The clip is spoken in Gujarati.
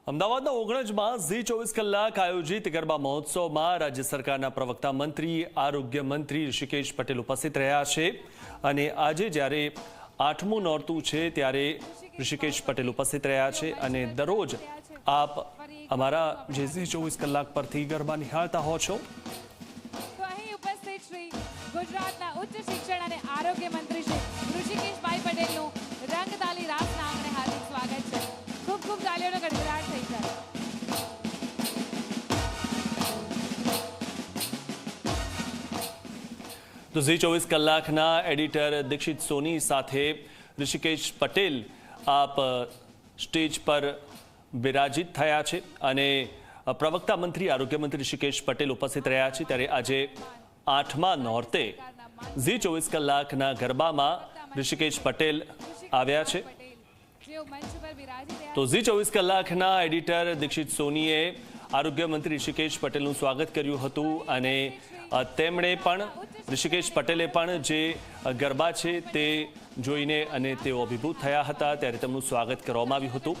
અમદાવાદના ઓગણજમાં ઝી 24 કલાક આયોજિત ગરબા મહોત્સવમાં રાજ્ય સરકારના પ્રવક્તા મંત્રી આરોગ્ય મંત્રી ઋષિકેશ પટેલ ઉપસ્થિત રહ્યા છે અને આજે જ્યારે 8મું નોરતું છે ત્યારે ઋષિકેશ પટેલ ઉપસ્થિત રહ્યા છે અને દરરોજ આપ અમારા જે ઝી 24 કલાક પરથી ગરબા નિહાળતા હો છો। તો અહીં ઉપસ્થિત શ્રી ગુજરાતના ઉચ્ચ શિક્ષણ અને આરોગ્ય મંત્રી શ્રી ઋષિકેશભાઈ પટેલનું રંગતાલી રાસના આંગણે હાર્દિક સ્વાગત છે। ખૂબ ખૂબ તાળીઓનો ગડગડાટ થઈ જાય। તો ઝી 24 કલાકના એડિટર દીક્ષિત સોની સાથે ઋષિકેશ પટેલ આપ સ્ટેજ પર બિરાજિત થયા છે અને પ્રવક્તા મંત્રી આરોગ્ય મંત્રી ઋષિકેશ પટેલ ઉપસ્થિત રહ્યા છે ત્યારે આજે 8મા નોરતે ઝી 24 કલાકના ગરબામાં ઋષિકેશ પટેલ આવ્યા છે। તો ઝી 24 કલાકના એડિટર દીક્ષિત સોનીએ આરોગ્ય મંત્રી ઋષિકેશ પટેલનું સ્વાગત કર્યું હતું અને તેમણે પણ ઋષિકેશ પટેલે પણ જે ગરબા છે તે જોઈને અને તેઓ અભિભૂત થયા હતા ત્યારે તેમનું સ્વાગત કરવામાં આવ્યું હતું।